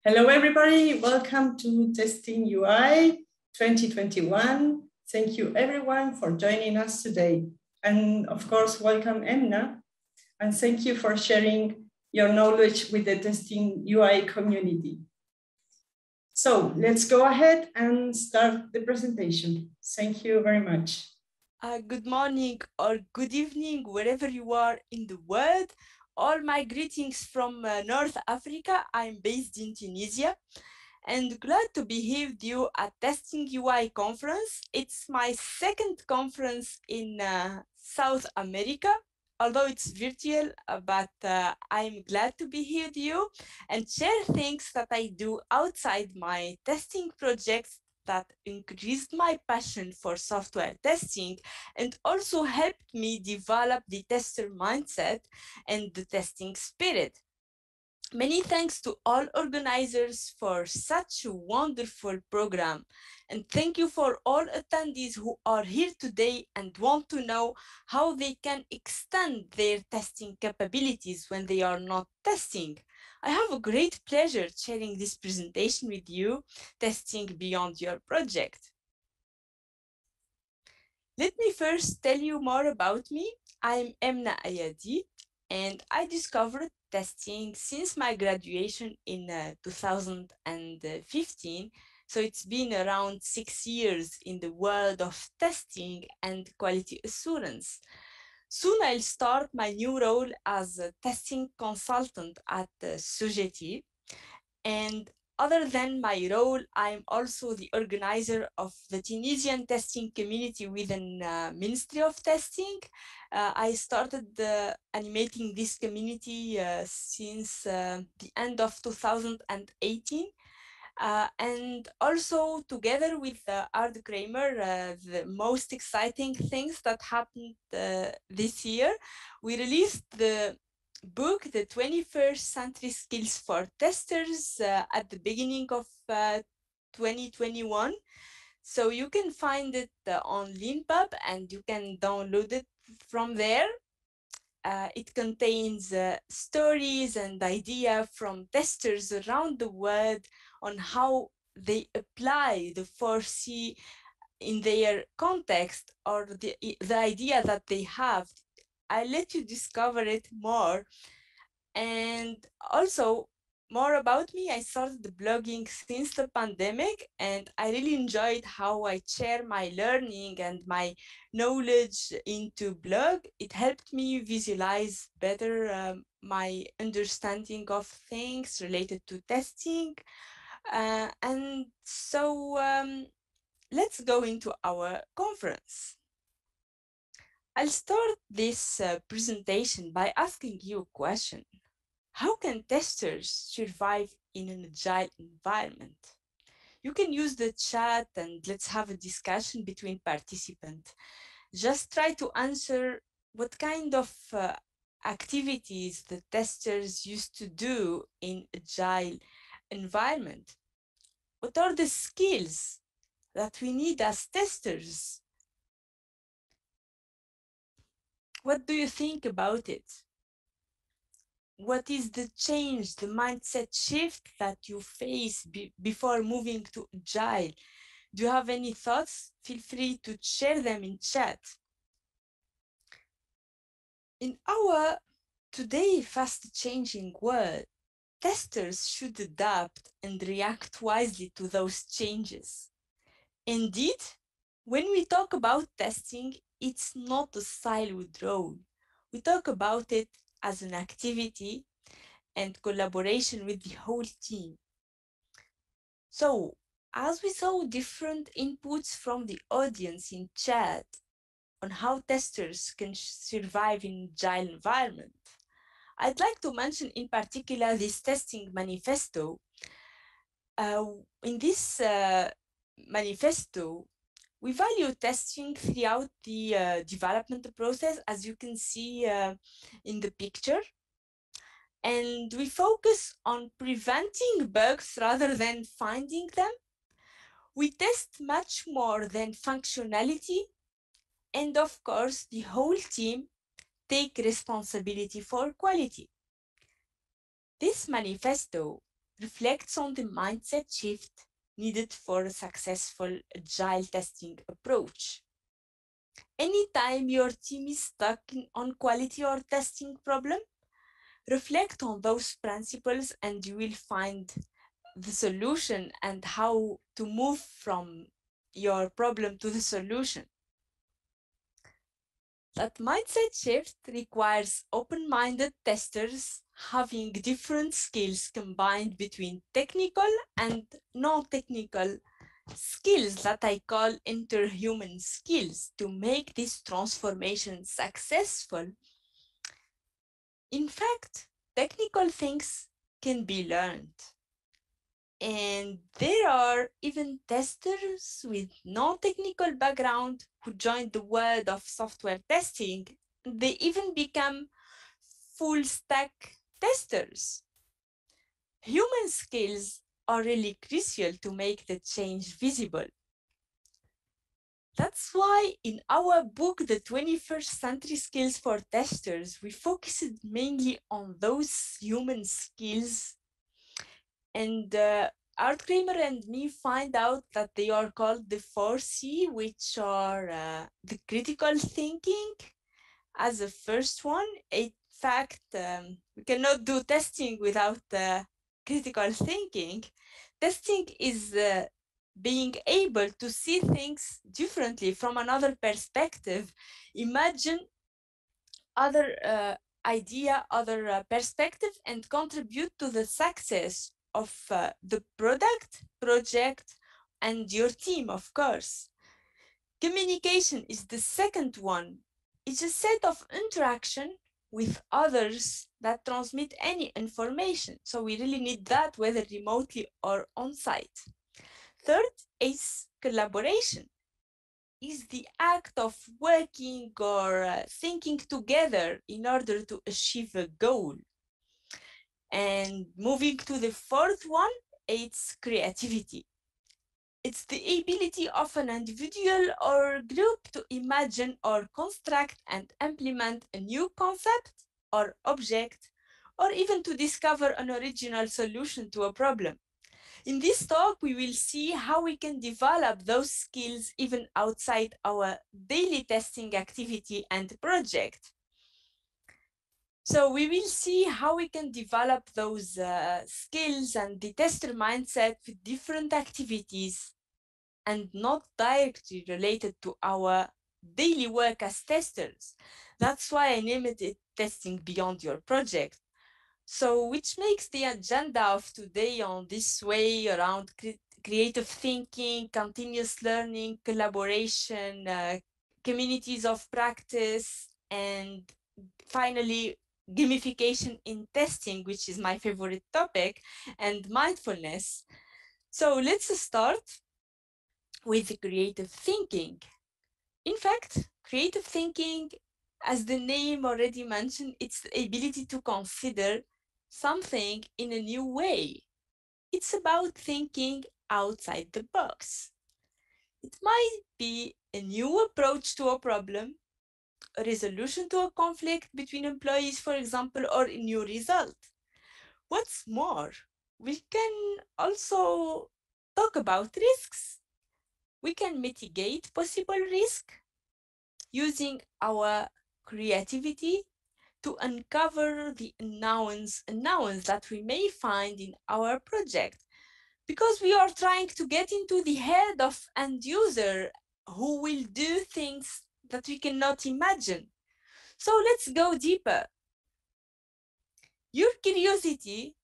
Hello, everybody. Welcome to TestingUy 2021. Thank you, everyone, for joining us today. And of course, welcome, Emna. And thank you for sharing your knowledge with the TestingUy community. So let's go ahead and start the presentation. Thank you very much. Good morning or good evening, wherever you are in the world. All my greetings from North Africa. I'm based in Tunisia and glad to be here with you at TestingUy conference. It's my second conference in South America, although it's virtual, but I'm glad to be here with you and share things that I do outside my testing projects that increased my passion for software testing and also helped me develop the tester mindset and the testing spirit. Many thanks to all organizers for such a wonderful program. And thank you for all attendees who are here today and want to know how they can extend their testing capabilities when they are not testing. I have a great pleasure sharing this presentation with you, Testing Beyond Your Project. Let me first tell you more about me. I'm Emna Ayadi, and I discovered testing since my graduation in 2015. So it's been around 6 years in the world of testing and quality assurance. Soon I'll start my new role as a testing consultant at Sogeti. And other than my role, I'm also the organizer of the Tunisian testing community within Ministry of Testing. I started animating this community since the end of 2018. And also together with Art Kramer, the most exciting things that happened this year, we released the book, The 21st Century Skills for Testers, at the beginning of 2021. So you can find it on Leanpub and you can download it from there. It contains stories and ideas from testers around the world on how they apply the 4C in their context or the idea that they have. I'll let you discover it more. And also, more about me, I started blogging since the pandemic, and I really enjoyed how I share my learning and my knowledge into blog. It helped me visualize better my understanding of things related to testing. And so let's go into our conference. I'll start this presentation by asking you a question. How can testers survive in an agile environment? You can use the chat and let's have a discussion between participants. Just try to answer what kind of activities the testers used to do in agile environment. What are the skills that we need as testers? What do you think about it? What is the change, the mindset shift that you face before moving to agile? Do you have any thoughts? Feel free to share them in chat. In our today fast changing world, testers should adapt and react wisely to those changes. Indeed, when we talk about testing, it's not a siloed role. We talk about it as an activity and collaboration with the whole team. So, as we saw different inputs from the audience in chat on how testers can survive in agile environment, I'd like to mention in particular this testing manifesto. In this manifesto, we value testing throughout the development process, as you can see in the picture. And we focus on preventing bugs rather than finding them. We test much more than functionality. And of course, the whole team take responsibility for quality. This manifesto reflects on the mindset shift needed for a successful agile testing approach. Anytime your team is stuck on quality or testing problem, reflect on those principles and you will find the solution and how to move from your problem to the solution. That mindset shift requires open-minded testers having different skills combined between technical and non-technical skills that I call interhuman skills to make this transformation successful. In fact, technical things can be learned. And there are even testers with non-technical background who joined the world of software testing. They even become full stack testers. Human skills are really crucial to make the change visible. That's why in our book, The 21st Century Skills for Testers, we focused mainly on those human skills. And Art Kramer and me find out that they are called the 4C, which are the critical thinking as a first one. In fact, we cannot do testing without critical thinking. Testing is being able to see things differently from another perspective. Imagine other idea, other perspective, and contribute to the success of the product, project, and your team, of course. Communication is the second one. It's a set of interaction with others that transmit any information. So we really need that, whether remotely or on-site. Third is collaboration. Is the act of working or thinking together in order to achieve a goal. And moving to the fourth one, it's creativity. It's the ability of an individual or group to imagine or construct and implement a new concept or object, or even to discover an original solution to a problem. In this talk, we will see how we can develop those skills even outside our daily testing activity and project. So we will see how we can develop those skills and the tester mindset with different activities and not directly related to our daily work as testers. That's why I named it Testing Beyond Your Project. So, which makes the agenda of today on this way around creative thinking, continuous learning, collaboration, communities of practice, and finally, gamification in testing, which is my favorite topic, and mindfulness. So let's start with creative thinking. In fact, creative thinking, as the name already mentioned, it's the ability to consider something in a new way. It's about thinking outside the box. It might be a new approach to a problem, a resolution to a conflict between employees, for example, or a new result. What's more, we can also talk about risks. We can mitigate possible risk using our creativity to uncover the unknowns that we may find in our project, because we are trying to get into the head of end user who will do things that we cannot imagine. So let's go deeper. Your curiosity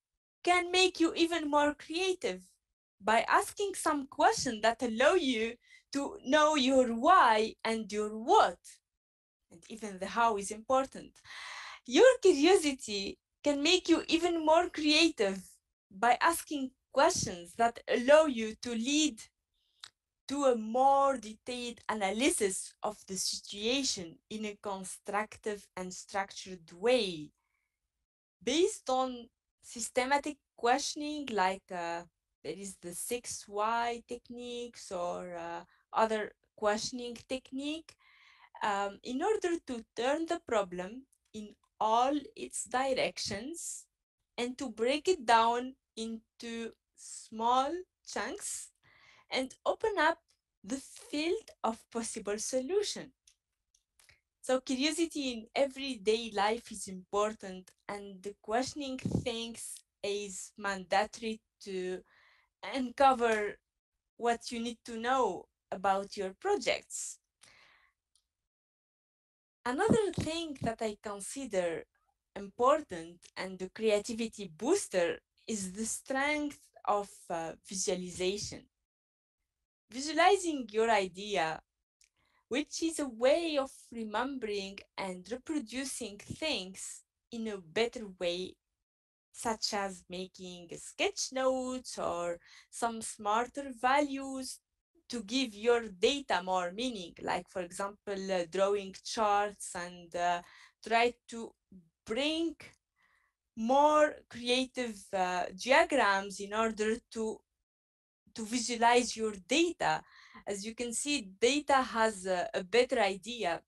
can make you even more creative by asking some questions that allow you to know your why and your what. And even the how is important. Your curiosity can make you even more creative by asking questions that allow you to lead to a more detailed analysis of the situation in a constructive and structured way. Based on systematic questioning, like there is the 6 why techniques or other questioning technique, in order to turn the problem in all its directions and to break it down into small chunks and open up the field of possible solution. So curiosity in everyday life is important, and the questioning things is mandatory to uncover what you need to know about your projects. Another thing that I consider important and the creativity booster is the strength of visualization. Visualizing your idea, which is a way of remembering and reproducing things in a better way, such as making sketch notes or some smarter values to give your data more meaning, like, for example, drawing charts and try to bring more creative diagrams in order to visualize your data. As you can see, data has a better idea.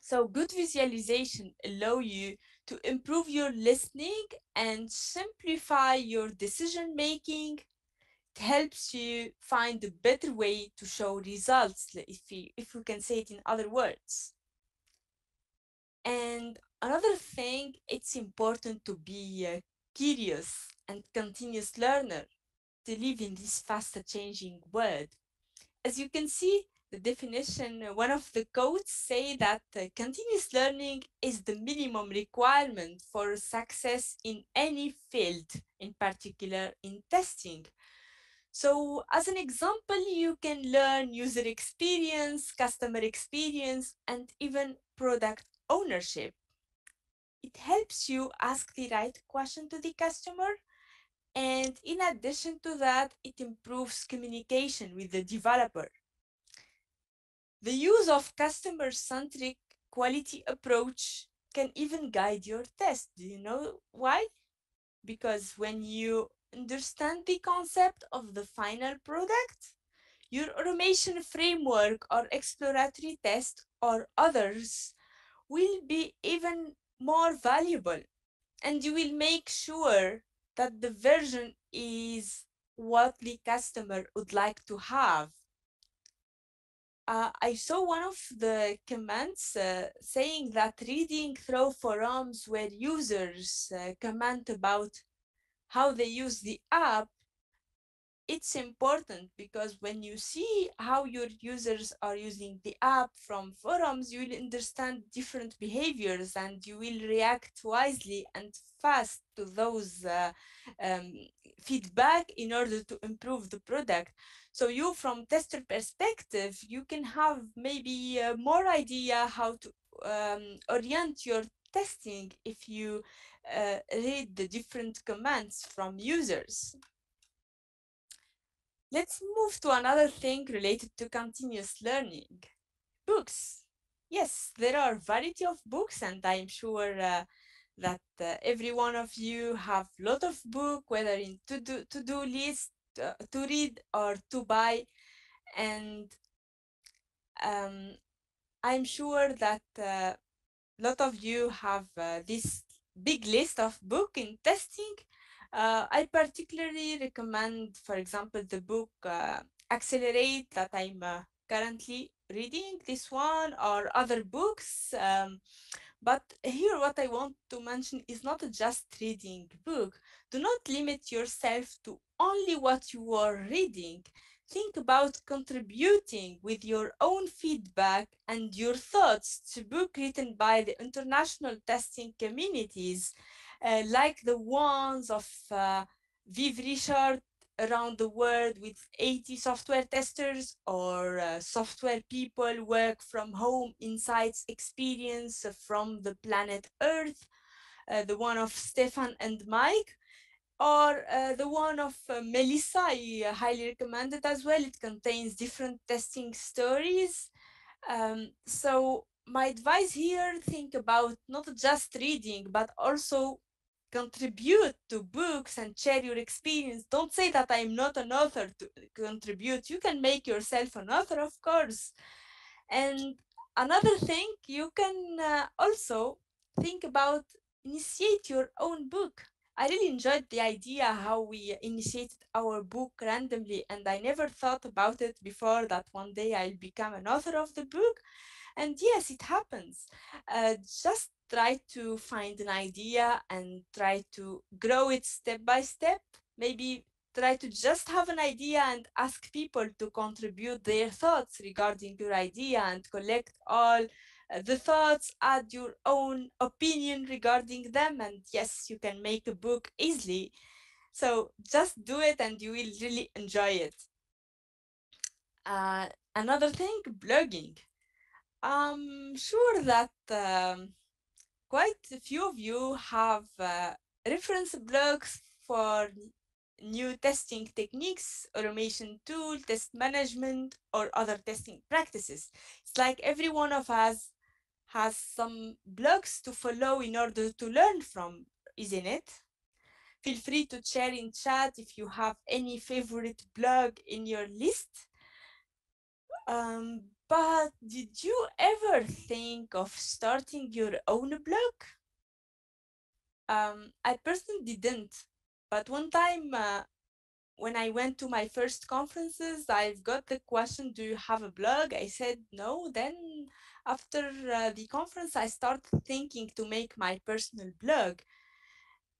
So good visualization allow you to improve your listening and simplify your decision making. It helps you find a better way to show results, if we can say it in other words. And another thing, it's important to be curious and continuous learner to live in this fast changing world. As you can see, the definition, one of the quotes say that continuous learning is the minimum requirement for success in any field, in particular in testing. So as an example, you can learn user experience, customer experience, and even product ownership. It helps you ask the right question to the customer. And in addition to that, it improves communication with the developer. The use of customer-centric quality approach can even guide your test. Do you know why? Because when you understand the concept of the final product, your automation framework or exploratory test or others will be even more valuable, and you will make sure that the version is what the customer would like to have. I saw one of the comments saying that reading through forums where users comment about how they use the app, it's important, because when you see how your users are using the app from forums, you will understand different behaviors and you will react wisely and fast to those um, feedback in order to improve the product. So you, from tester perspective, you can have maybe more idea how to orient your testing if you read the different comments from users. Let's move to another thing related to continuous learning. Books. Yes, there are variety of books, and I'm sure that every one of you have a lot of book, whether in to-do list, to read or to buy. And um, I'm sure that lot of you have this big list of book in testing. I particularly recommend, for example, the book Accelerate that I'm currently reading, this one, or other books. But here what I want to mention is not just reading book. Do not limit yourself to only what you are reading. Think about contributing with your own feedback and your thoughts to book written by the international testing communities, like the ones of Viv Richard around the world with 80 software testers, or software people work from home insights experience from the planet Earth, the one of Stefan and Mike, or the one of Melissa. I highly recommend it as well. It contains different testing stories. So my advice here, think about not just reading, but also contribute to books and share your experience. Don't say that I'm not an author to contribute. You can make yourself an author, of course. And another thing, you can also think about initiate your own book. I really enjoyed the idea how we initiated our book randomly, and I never thought about it before that one day I'll become an author of the book. And yes, it happens. Just try to find an idea and try to grow it step by step. Maybe try to just have an idea and ask people to contribute their thoughts regarding your idea and collect all the thoughts, add your own opinion regarding them, and yes, you can make a book easily. So just do it and you will really enjoy it. Another thing, blogging. I'm sure that quite a few of you have reference blogs for new testing techniques, automation tool, test management, or other testing practices. It's like every one of us has some blogs to follow in order to learn from, isn't it? Feel free to share in chat if you have any favorite blog in your list. But did you ever think of starting your own blog? I personally didn't, but one time when I went to my first conferences, I've got the question, do you have a blog? I said no. Then after the conference, I started thinking to make my personal blog.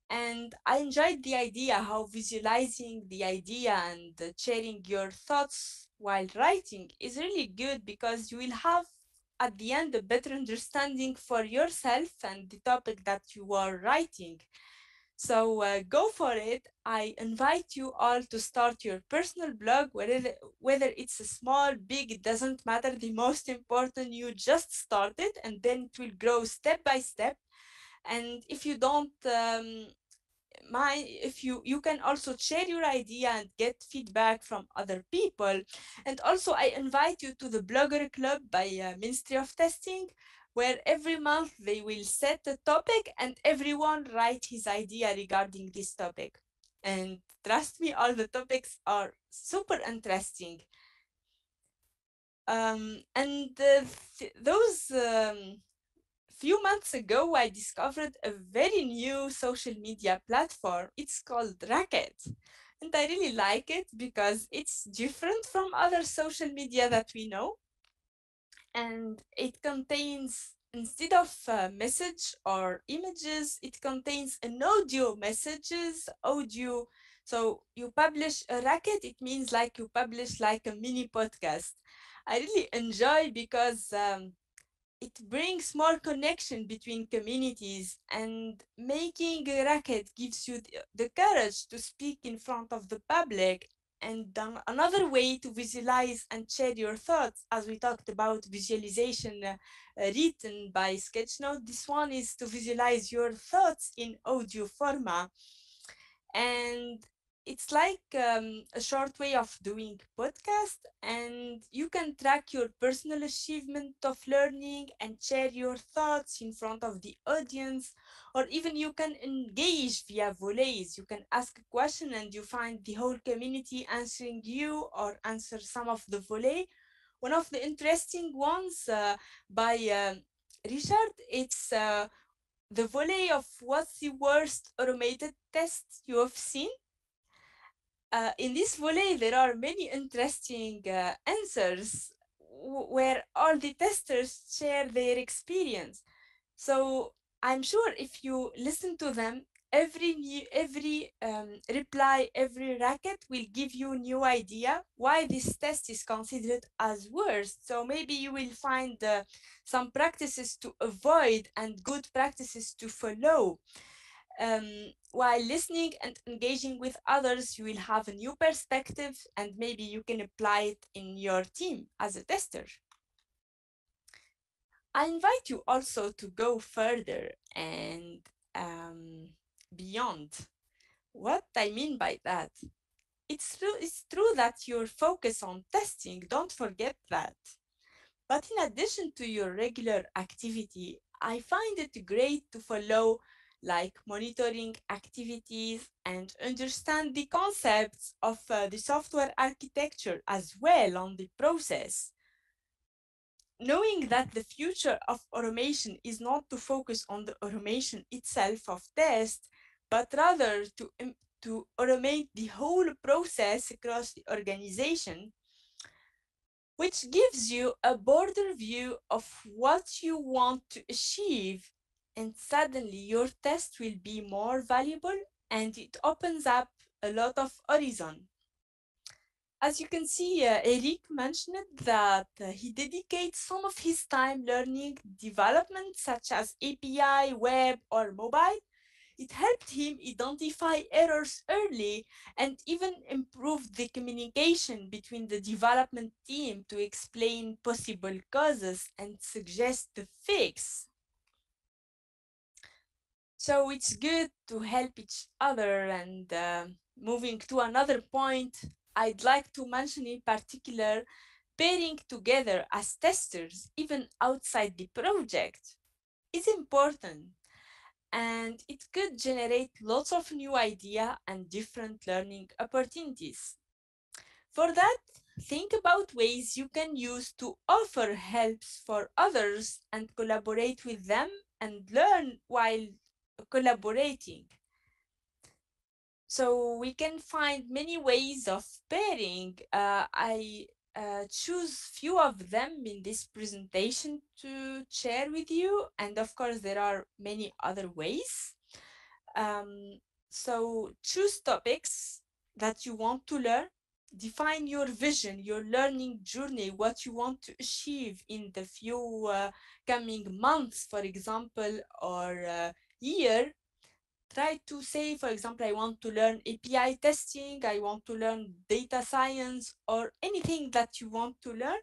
And I enjoyed the idea how visualizing the idea and sharing your thoughts while writing is really good because you will have at the end a better understanding for yourself and the topic that you are writing. So go for it. I invite you all to start your personal blog, whether it's a small, big, it doesn't matter. The most important, you just start it and then it will grow step by step. And if you don't if you can also share your idea and get feedback from other people. And also I invite you to the blogger club by Ministry of Testing, where every month they will set a topic and everyone write his idea regarding this topic. And trust me, all the topics are super interesting. And those few months ago, I discovered a very new social media platform. It's called Racket. And I really like it because it's different from other social media that we know. And it contains, instead of message or images, it contains an audio messages, audio. So you publish a Racket, it means like you publish like a mini podcast. I really enjoy because it brings more connection between communities, and making a racket gives you the courage to speak in front of the public. And another way to visualize and share your thoughts, as we talked about visualization written by sketchnote, this one is to visualize your thoughts in audio format. And it's like a short way of doing podcast, and you can track your personal achievement of learning and share your thoughts in front of the audience, or even you can engage via volleys. You can ask a question and you find the whole community answering you or answer some of the volley. One of the interesting ones by Richard, it's the volley of what's the worst automated test you have seen. In this volley, there are many interesting answers where all the testers share their experience. So I'm sure if you listen to them, every reply, every racket will give you a new idea why this test is considered as worst. So maybe you will find some practices to avoid and good practices to follow. While listening and engaging with others, you will have a new perspective and maybe you can apply it in your team as a tester. I invite you also to go further and beyond. What I mean by that, it's true that you're focused on testing, don't forget that. But in addition to your regular activity, I find it great to follow like monitoring activities and understand the concepts of the software architecture as well on the process. Knowing that the future of automation is not to focus on the automation itself of tests, but rather to automate the whole process across the organization, which gives you a broader view of what you want to achieve. And suddenly your test will be more valuable and it opens up a lot of horizon. As you can see, Eric mentioned that he dedicates some of his time learning development such as API, web, or mobile. It helped him identify errors early and even improve the communication between the development team to explain possible causes and suggest the fix. So it's good to help each other. And moving to another point, I'd like to mention in particular pairing together as testers, even outside the project, is important. And it could generate lots of new ideas and different learning opportunities. For that, think about ways you can use to offer helps for others and collaborate with them and learn while collaborating. So we can find many ways of pairing. I choose few of them in this presentation to share with you. And of course, there are many other ways. So choose topics that you want to learn. Define your vision, your learning journey, what you want to achieve in the few coming months, for example, or year. Try to say, for example, I want to learn API testing, I want to learn data science, or anything that you want to learn.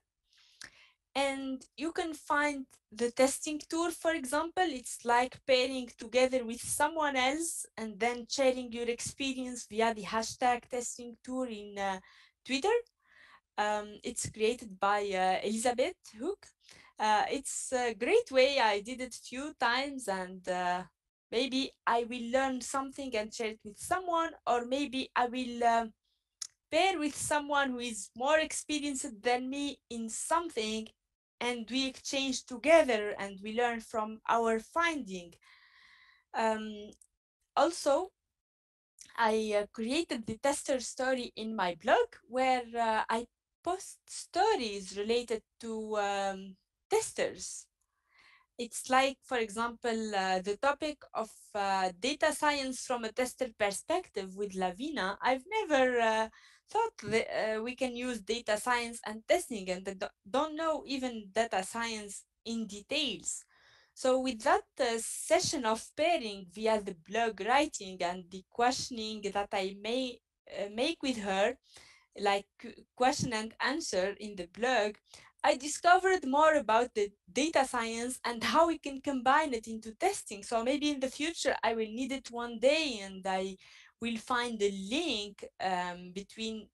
And you can find the testing tour, for example. It's like pairing together with someone else and then sharing your experience via the hashtag testing tour in Twitter. It's created by Elizabeth Hook. It's a great way. I did it a few times, and maybe I will learn something and share it with someone, or maybe I will pair with someone who is more experienced than me in something, and we exchange together and we learn from our finding. Also, I created the tester story in my blog where I post stories related to testers. It's like, for example, the topic of data science from a tester perspective with Lavina. I've never thought that we can use data science and testing, and don't know even data science in details. So with that session of pairing via the blog writing and the questioning that I may make with her, like question and answer in the blog, I discovered more about the data science and how we can combine it into testing. So maybe in the future I will need it one day and I will find a link between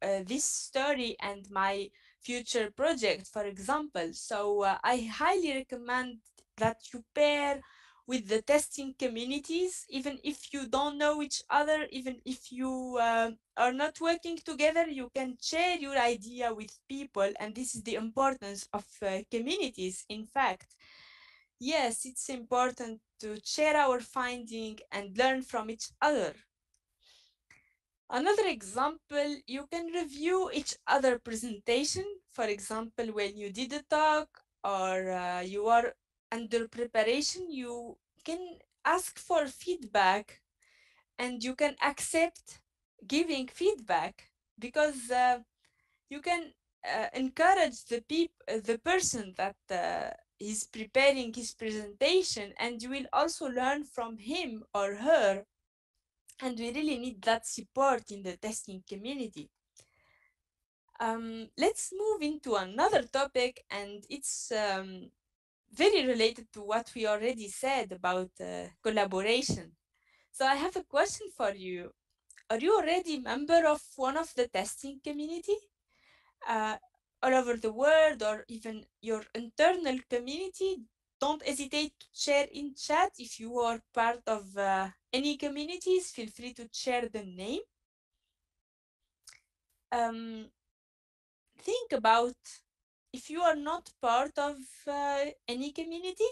this story and my future project, for example. So I highly recommend that you pair with the testing communities, even if you don't know each other, even if you are not working together, you can share your idea with people. And this is the importance of communities. In fact, yes, it's important to share our finding and learn from each other. Another example, you can review each other presentation. For example, when you did a talk or you are under preparation, you can ask for feedback and you can accept giving feedback, because you can encourage the person that is preparing his presentation, and you will also learn from him or her. And we really need that support in the testing community. Let's move into another topic, and it's very related to what we already said about collaboration. So I have a question for you. Are you already a member of one of the testing community all over the world, or even your internal community? Don't hesitate to share in chat. If you are part of any communities, feel free to share the name. Think about, if you are not part of any community,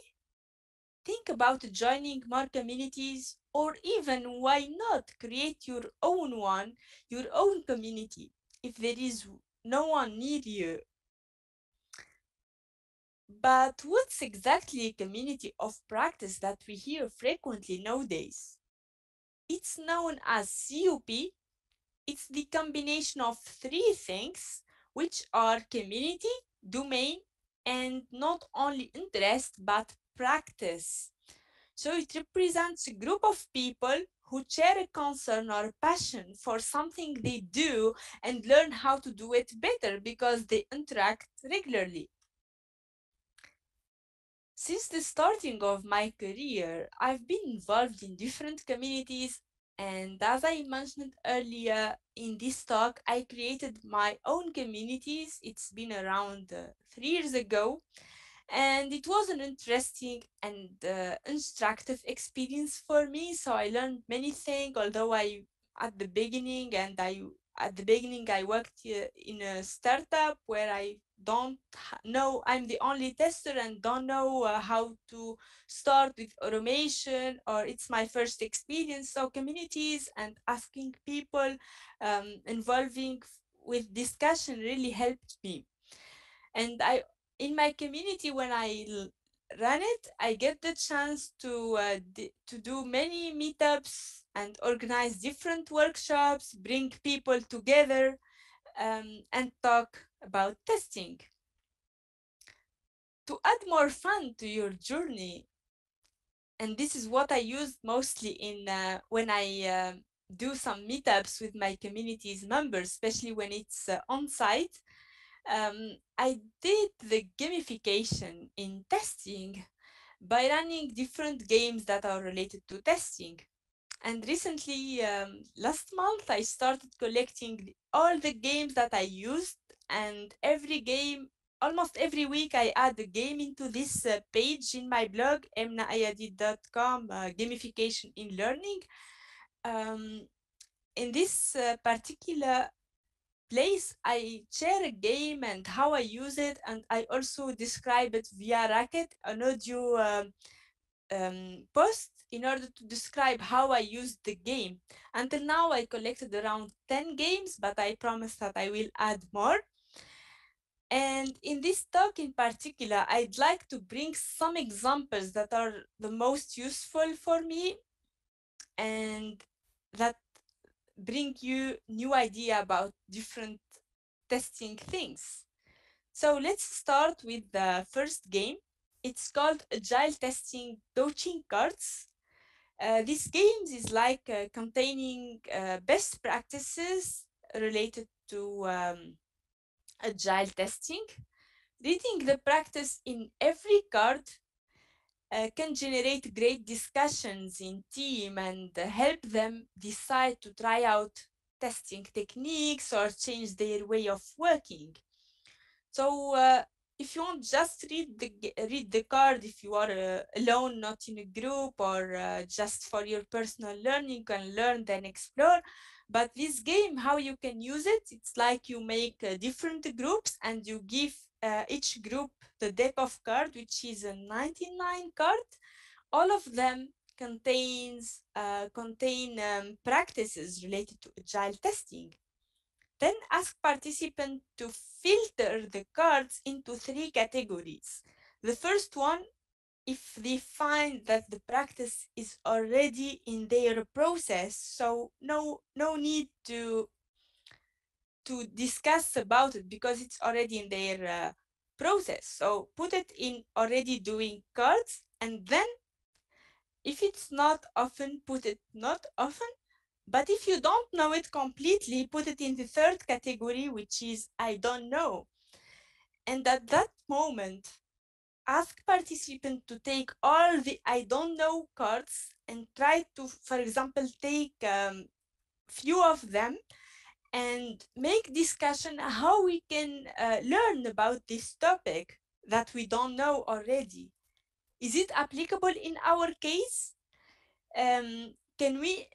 think about joining more communities Or even, why not create your own one, your own community, if there is no one near you? But what's exactly a community of practice that we hear frequently nowadays? It's known as CUP. It's the combination of three things, which are community, domain, and not only interest but practice. So it represents a group of people who share a concern or a passion for something they do and learn how to do it better because they interact regularly. Since the starting of my career, I've been involved in different communities, and as I mentioned earlier in this talk, I created my own communities. It's been around 3 years ago, and it was an interesting and instructive experience for me. So I learned many things, although I at the beginning and I at the beginning I worked in a startup where I don't know, I'm the only tester and don't know how to start with automation, or it's my first experience. So communities and asking people, involving with discussion really helped me. And I in my community, when I run it, I get the chance to do many meetups and organize different workshops, bring people together, and talk about testing. To add more fun to your journey, and this is what I use mostly in when I do some meetups with my community's members, especially when it's on site. I did the gamification in testing by running different games that are related to testing. And recently, last month, I started collecting all the games that I used, and every game, almost every week, I add a game into this page in my blog, emnaayadi.com, gamification in learning. Um, in this particular place, I share a game and how I use it, and I also describe it via Racket, an audio post in order to describe how I used the game. Until now, I collected around 10 games, but I promise that I will add more. And in this talk in particular, I'd like to bring some examples that are the most useful for me and that bring you new idea about different testing things. So let's start with the first game. It's called Agile Testing Coaching Cards. This game is like containing best practices related to agile testing. Reading the practice in every card can generate great discussions in team and help them decide to try out testing techniques or change their way of working. So if you want, just read the card if you are alone, not in a group, or just for your personal learning, you can learn then explore. But this game, how you can use it, it's like you make different groups and you give each group the deck of card, which is a 99 card. All of them contain practices related to agile testing. Then ask participants to filter the cards into three categories. The first one, if they find that the practice is already in their process, so no need to discuss about it because it's already in their process. So put it in already doing cards, and then if it's not often, put it not often. But if you don't know it completely, put it in the third category, which is I don't know. And at that moment, ask participants to take all the I don't know cards and try to, for example, take few of them and make discussion how we can learn about this topic that we don't know already. Is it applicable in our case? Can we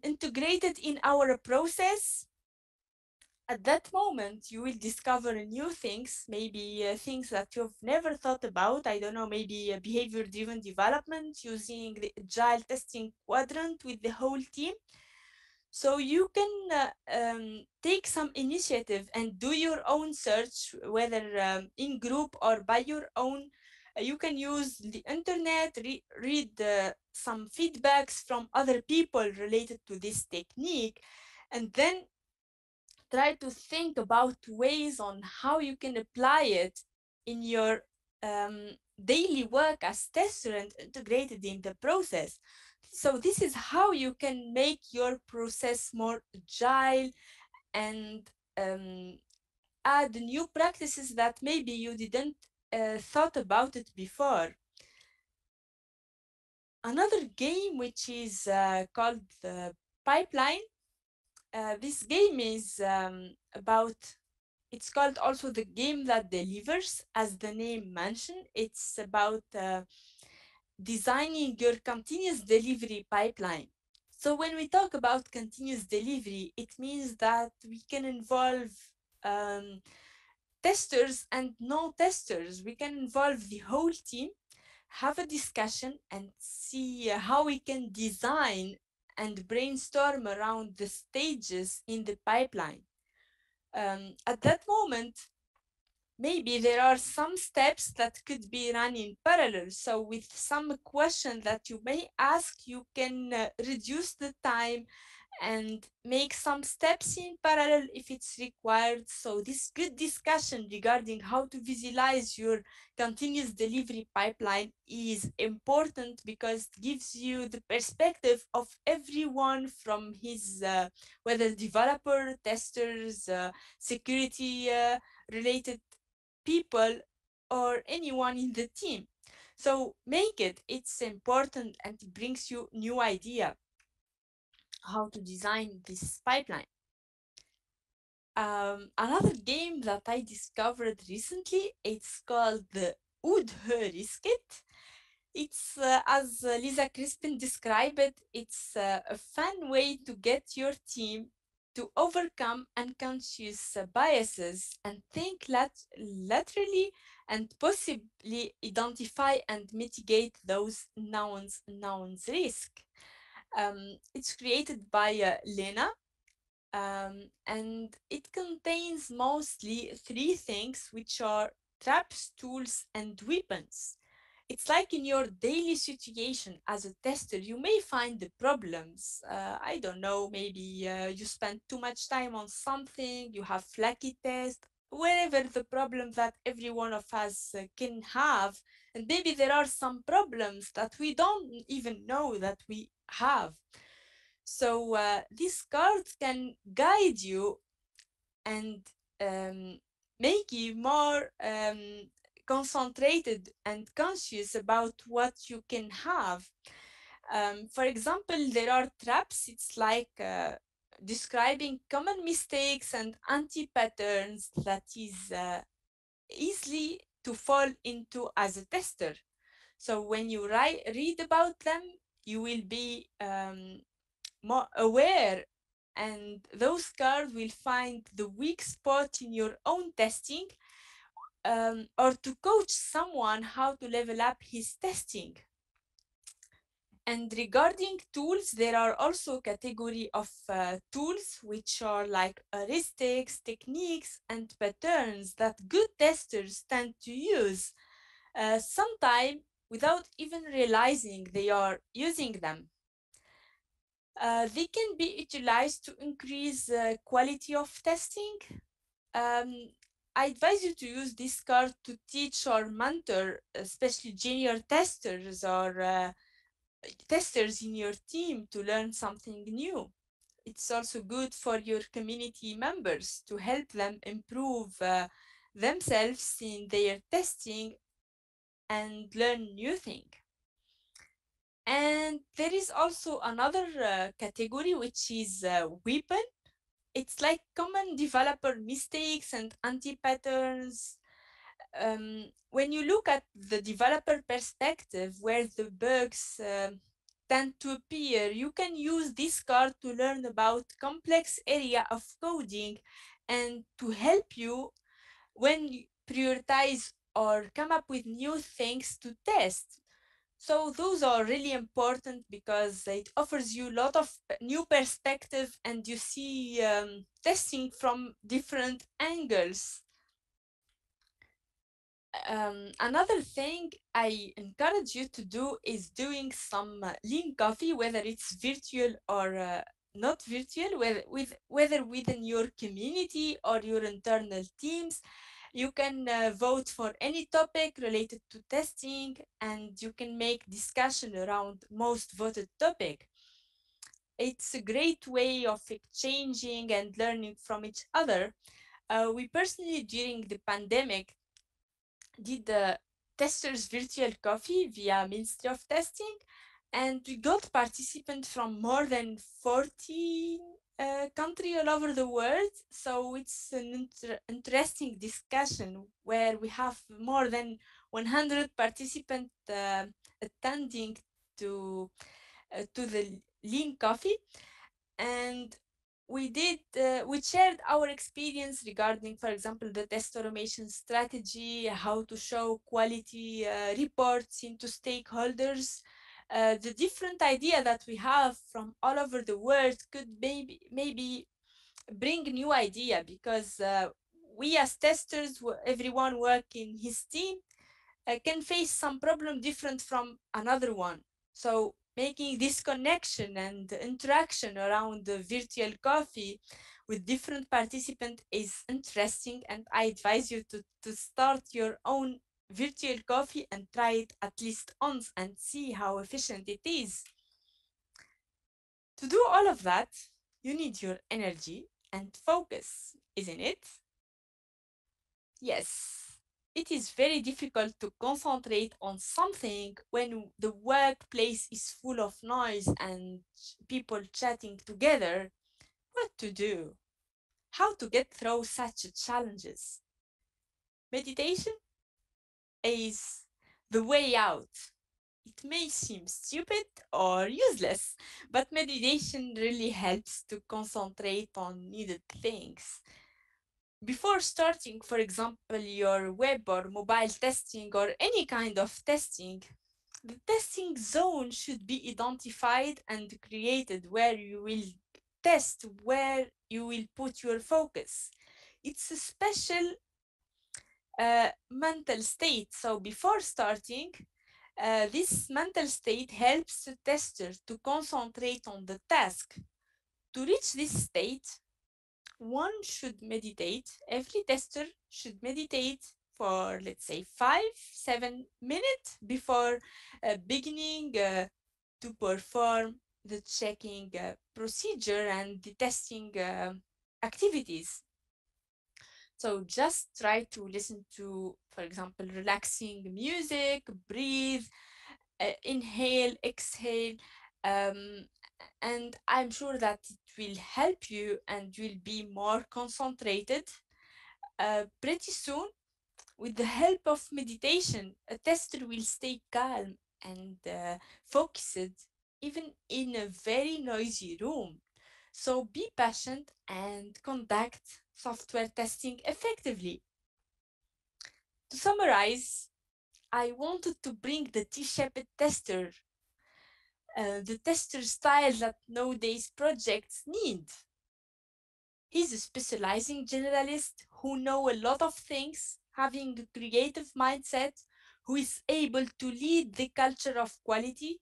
integrate it in our process? At that moment, you will discover new things, maybe things that you've never thought about. I don't know, maybe behavior-driven development using the agile testing quadrant with the whole team. So you can take some initiative and do your own search, whether in group or by your own. You can use the internet, read some feedbacks from other people related to this technique, and then try to think about ways on how you can apply it in your daily work as tester and integrated in the process. So this is how you can make your process more agile and add new practices that maybe you didn't thought about it before. Another game which is called the Pipeline. This game is about, it's called also the game that delivers, as the name mentioned. It's about designing your continuous delivery pipeline. So when we talk about continuous delivery, it means that we can involve um, testers and non-testers. We can involve the whole team, have a discussion, and see how we can design and brainstorm around the stages in the pipeline. At that moment, maybe there are some steps that could be run in parallel. So with some question that you may ask, you can reduce the time and make some steps in parallel if it's required. So this good discussion regarding how to visualize your continuous delivery pipeline is important, because it gives you the perspective of everyone from his, whether developer, testers, security related people, or anyone in the team. So make it, it's important, and it brings you new idea how to design this pipeline. Another game that I discovered recently, it's called the Oud Risket. It's, as Lisa Crispin described it, it's a fun way to get your team to overcome unconscious biases and think laterally, and possibly identify and mitigate those nouns risk. It's created by Lena, and it contains mostly three things, which are traps, tools, and weapons. It's like in your daily situation as a tester, you may find the problems. I don't know, maybe you spend too much time on something, you have flaky test, whatever the problem that every one of us can have. And maybe there are some problems that we don't even know that we have. So these cards can guide you and make you more concentrated and conscious about what you can have. For example, there are traps. It's like describing common mistakes and anti-patterns that is easily to fall into as a tester. So when you read about them, you will be more aware, and those cards will find the weak spot in your own testing, or to coach someone how to level up his testing. And regarding tools, there are also category of tools which are like heuristics, techniques, and patterns that good testers tend to use, sometimes without even realizing they are using them. They can be utilized to increase quality of testing. I advise you to use this card to teach or mentor, especially junior testers or testers in your team, to learn something new. It's also good for your community members to help them improve themselves in their testing and learn new things. And there is also another category, which is weapon. It's like common developer mistakes and anti-patterns. When you look at the developer perspective, where the bugs tend to appear, you can use this card to learn about complex area of coding and to help you when you prioritize or come up with new things to test. So those are really important because it offers you a lot of new perspective and you see testing from different angles. Another thing I encourage you to do is doing some lean coffee, whether it's virtual or not virtual, whether within your community or your internal teams. You can vote for any topic related to testing and you can make discussion around most voted topic. It's a great way of exchanging and learning from each other. We personally, during the pandemic, did the testers virtual coffee via Ministry of Testing, and we got participants from more than 40 countries all over the world. So it's an interesting discussion where we have more than 100 participants attending to the Lean Coffee, and we shared our experience regarding, for example, the test automation strategy, how to show quality reports into stakeholders. The different idea that we have from all over the world could maybe bring new idea, because we as testers, everyone work in his team, can face some problem different from another one. So making this connection and interaction around the virtual coffee with different participants is interesting, and I advise you to start your own virtual coffee and try it at least once and see how efficient it is. To do all of that, you need your energy and focus, isn't it? Yes, it is very difficult to concentrate on something when the workplace is full of noise and people chatting together. What to do? How to get through such challenges? Meditation is the way out. It may seem stupid or useless, but meditation really helps to concentrate on needed things. Before starting, for example, your web or mobile testing or any kind of testing, the testing zone should be identified and created where you will test, where you will put your focus. It's a special mental state. So before starting, this mental state helps the tester to concentrate on the task. To reach this state, one should meditate. Every tester should meditate for, let's say, 5-7 minutes before beginning to perform the checking procedure and the testing activities. So just try to listen to, for example, relaxing music, breathe, inhale, exhale, um, and I'm sure that it will help you and you'll be more concentrated. Pretty soon, with the help of meditation, a tester will stay calm and focused even in a very noisy room. So be patient and conduct software testing effectively. To summarize, I wanted to bring the T-shaped tester, the tester style that nowadays projects need. He's a specializing generalist who know a lot of things, having a creative mindset, who is able to lead the culture of quality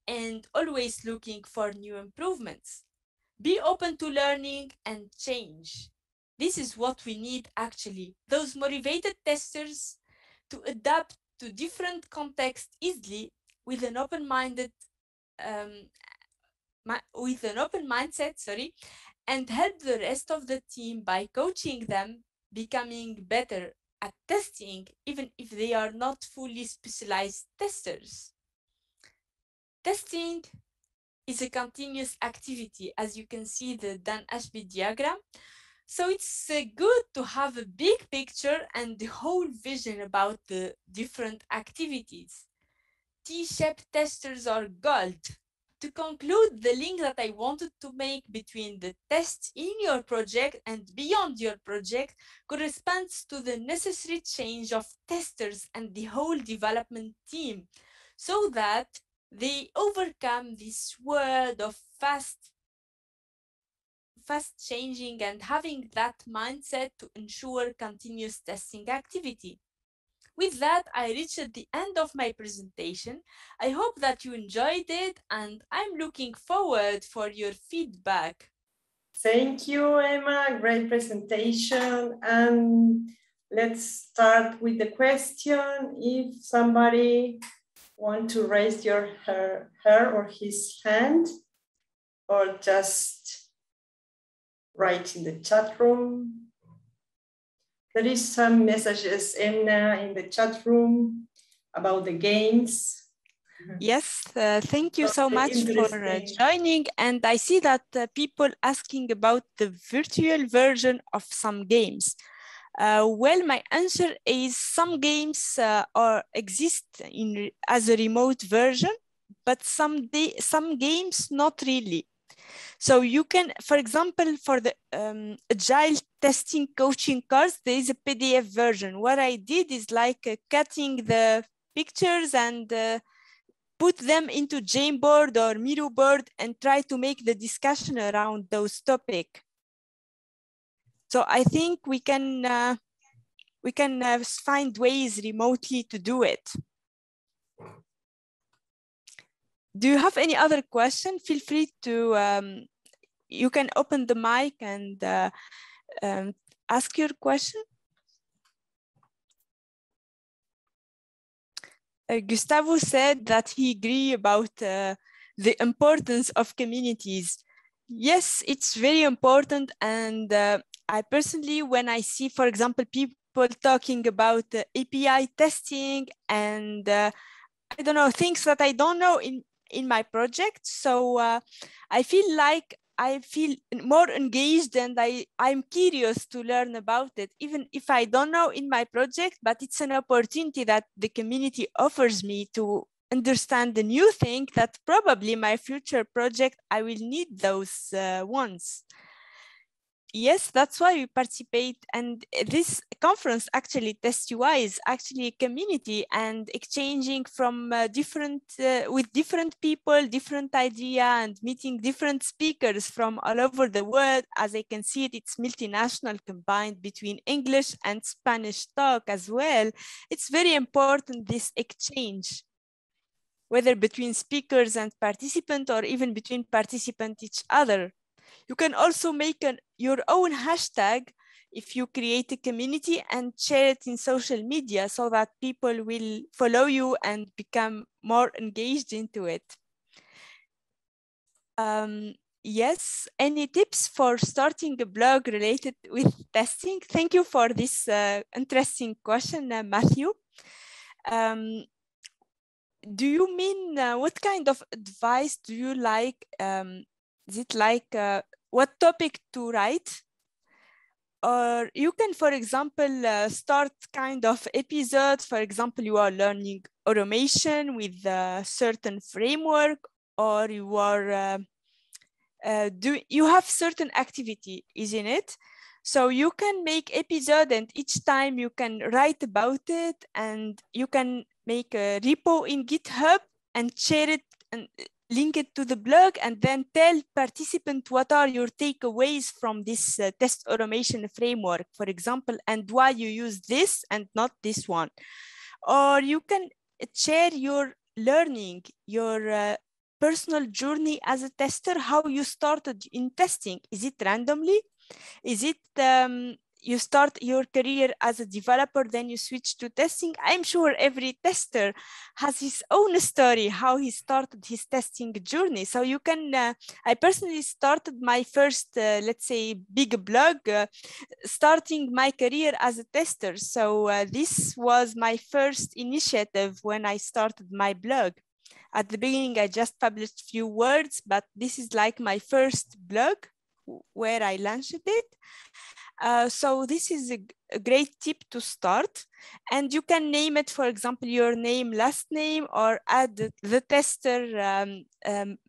and always looking for new improvements. Be open to learning and change. This is what we need actually. Those motivated testers to adapt to different contexts easily with an open-minded um, with an open mindset, and help the rest of the team by coaching them becoming better at testing, even if they are not fully specialized testers. Testing is a continuous activity, as you can see the Dan-Ashby diagram. So it's good to have a big picture and the whole vision about the different activities. T-shaped testers are gold. To conclude, the link that I wanted to make between the tests in your project and beyond your project corresponds to the necessary change of testers and the whole development team, so that they overcome this world of fast changing and having that mindset to ensure continuous testing activity. With that, I reached the end of my presentation. I hope that you enjoyed it, and I'm looking forward for your feedback. Thank you, Emma. Great presentation. And let's start with the question. If somebody wants to raise her or his hand, or just write in the chat room. There is some messages, Emna, in the chat room about the games. Yes, thank you so much for joining. And I see that people asking about the virtual version of some games. Well, my answer is some games exist as a remote version, but some games not really. So you can, for example, for the agile testing coaching course, there is a PDF version. What I did is like cutting the pictures and put them into Jamboard or Miroboard and try to make the discussion around those topics. So I think we can find ways remotely to do it. Do you have any other question? Feel free to, you can open the mic and ask your question. Gustavo said that he agreed about the importance of communities. Yes, it's very important. And I personally, when I see, for example, people talking about API testing and I don't know, things that I don't know in my project. So I feel more engaged and I'm curious to learn about it, even if I don't know in my project, but it's an opportunity that the community offers me to understand the new thing that probably my future project, I will need those ones. Yes, that's why we participate. And this conference, actually, TestingUy, is actually a community and exchanging from with different people, different idea, and meeting different speakers from all over the world. As I can see it, it's multinational combined between English and Spanish talk as well. It's very important, this exchange, whether between speakers and participants or even between participants each other. You can also make your own hashtag if you create a community and share it in social media so that people will follow you and become more engaged into it. Yes, any tips for starting a blog related with testing? Thank you for this interesting question, Matthew. Do you mean what kind of advice do you like? Is it like what topic to write? Or you can, for example, start kind of episodes. For example, you are learning automation with a certain framework, or you are you have certain activity, isn't it? So you can make episode, and each time you can write about it, and you can make a repo in GitHub and share it and link it to the blog, and then tell participants what are your takeaways from this test automation framework, for example, and why you use this and not this one. Or you can share your learning, your personal journey as a tester, how you started in testing. Is it randomly? Is it you start your career as a developer, then you switch to testing? I'm sure every tester has his own story, how he started his testing journey. So you can, I personally started my first, let's say, big blog, starting my career as a tester. So this was my first initiative when I started my blog. At the beginning, I just published a few words, but this is like my first blog where I launched it. So this is a great tip to start, and you can name it, for example, your name, last name, or add the tester,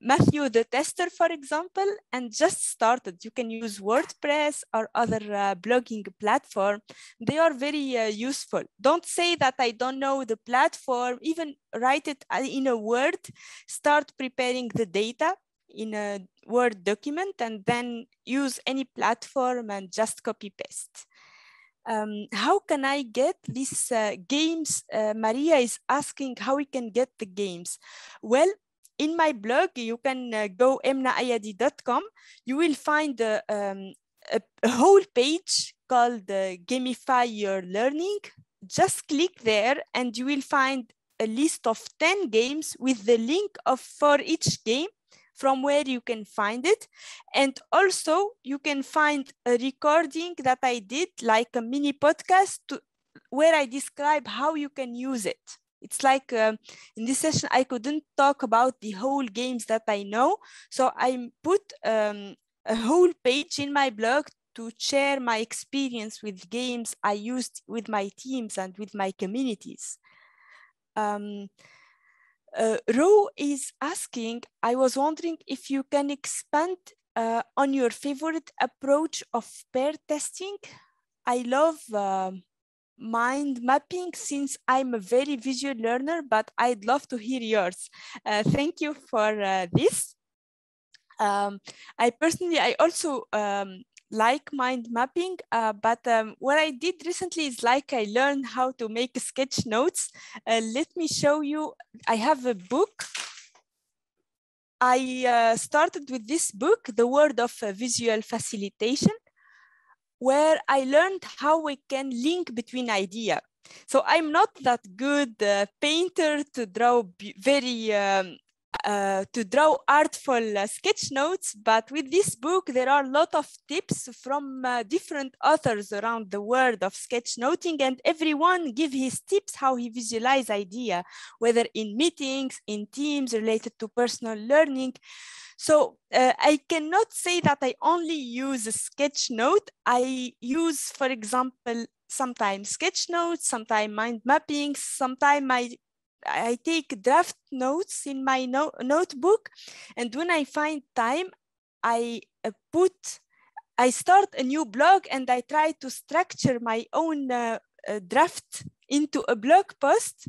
Matthew the tester, for example, and just start it. You can use WordPress or other blogging platform. They are very useful. Don't say that I don't know the platform, even write it in a Word, start preparing the data in a Word document, and then use any platform and just copy paste. How can I get these games? Maria is asking how we can get the games. Well, in my blog, you can go emnaayadi.com. You will find a whole page called Gamify Your Learning. Just click there and you will find a list of 10 games with the link for each game, from where you can find it. And also you can find a recording that I did, like a mini podcast where I describe how you can use it. It's like in this session, I couldn't talk about the whole games that I know. So I put a whole page in my blog to share my experience with games I used with my teams and with my communities. Ro is asking, I was wondering if you can expand on your favorite approach of pair testing. I love mind mapping since I'm a very visual learner, but I'd love to hear yours. Thank you for this. I also like mind mapping, but what I did recently is like I learned how to make sketch notes. Let me show you. I have a book. I started with this book, The Word of Visual Facilitation, where I learned how we can link between ideas. So I'm not that good painter to draw to draw artful sketch notes, but with this book, there are a lot of tips from different authors around the world of sketchnoting, and everyone give his tips how he visualize idea, whether in meetings, in teams related to personal learning. So I cannot say that I only use a sketch note. I use, for example, sometimes sketch notes, sometimes mind mapping, sometimes I take draft notes in my notebook, and when I find time, I start a new blog and I try to structure my own draft into a blog post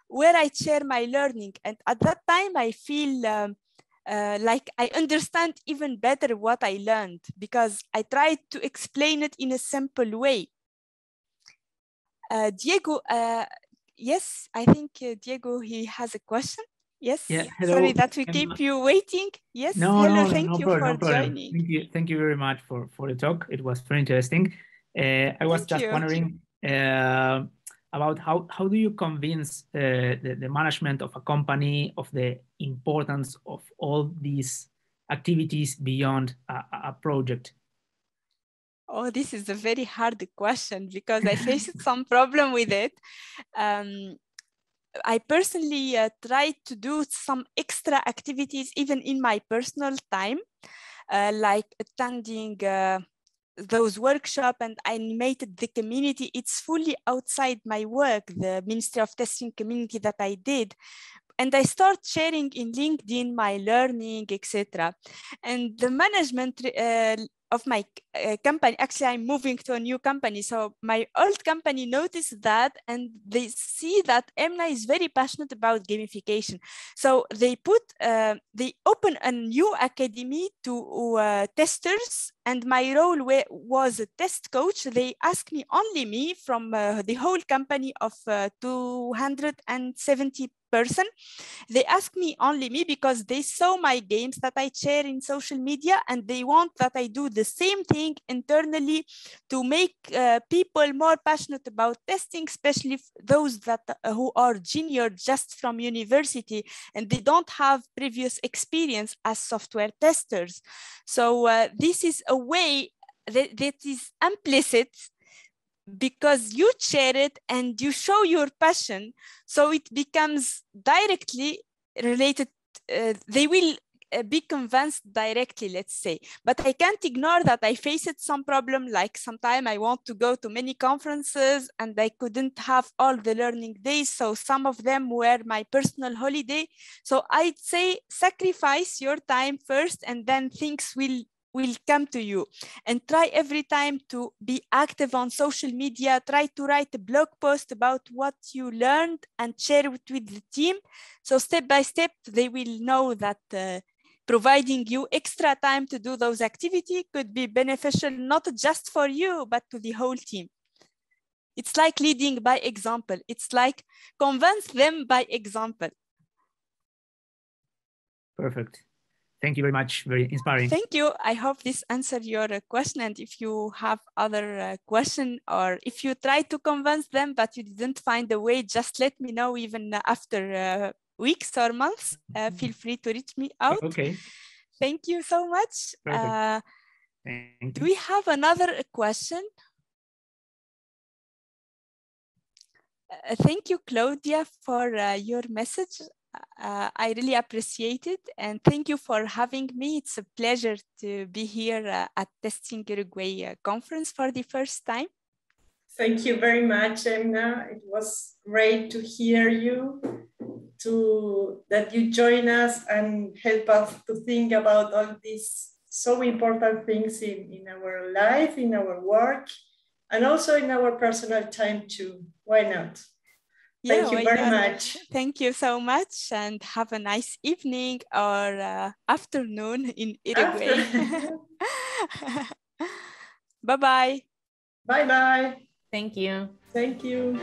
where I share my learning. And at that time, I feel like I understand even better what I learned because I tried to explain it in a simple way. Diego, yes, I think Diego, he has a question. Yes. Yeah. Hello. Sorry that we keep you waiting. Yes. No, hello. no, Thank no you problem, for joining. Thank you very much for the talk. It was very interesting. I was just wondering about how do you convince the management of a company of the importance of all these activities beyond a project? Oh, this is a very hard question because I faced some problem with it. I personally tried to do some extra activities even in my personal time, like attending those workshops and animated the community. It's fully outside my work, the Ministry of Testing community that I did. And I start sharing in LinkedIn my learning, etc. And the management of my company, actually I'm moving to a new company. So my old company noticed that and they see that Emna is very passionate about gamification. So they open a new academy to testers, and my role was a test coach. They asked me, only me from the whole company of 270 person. They ask me only me because they saw my games that I share in social media and they want that I do the same thing internally to make people more passionate about testing, especially those that who are junior just from university and they don't have previous experience as software testers. So this is a way that is implicit because you share it and you show your passion, so it becomes directly related. They will be convinced directly, let's say. But I can't ignore that I faced some problem, like sometime I want to go to many conferences and I couldn't have all the learning days. So some of them were my personal holiday. So I'd say sacrifice your time first and then things will come to you. And try every time to be active on social media. Try to write a blog post about what you learned and share it with the team. So step by step, they will know that providing you extra time to do those activities could be beneficial, not just for you, but to the whole team. It's like leading by example. It's like convince them by example. Perfect. Thank you very much. Very inspiring. Thank you. I hope this answered your question. And if you have other question, or if you try to convince them but you didn't find a way, just let me know even after weeks or months. Feel free to reach me out. Okay. Thank you so much. Perfect. Thank you. Do we have another question? Thank you, Claudia, for your message. I really appreciate it. And thank you for having me. It's a pleasure to be here at Testing Uruguay conference for the first time. Thank you very much, Emna. It was great to hear you, that you join us and help us to think about all these so important things in our life, in our work, and also in our personal time too. Why not? Thank you very much. Thank you so much, and have a nice evening or afternoon in Uruguay. Bye-bye. Bye-bye. Thank you. Thank you.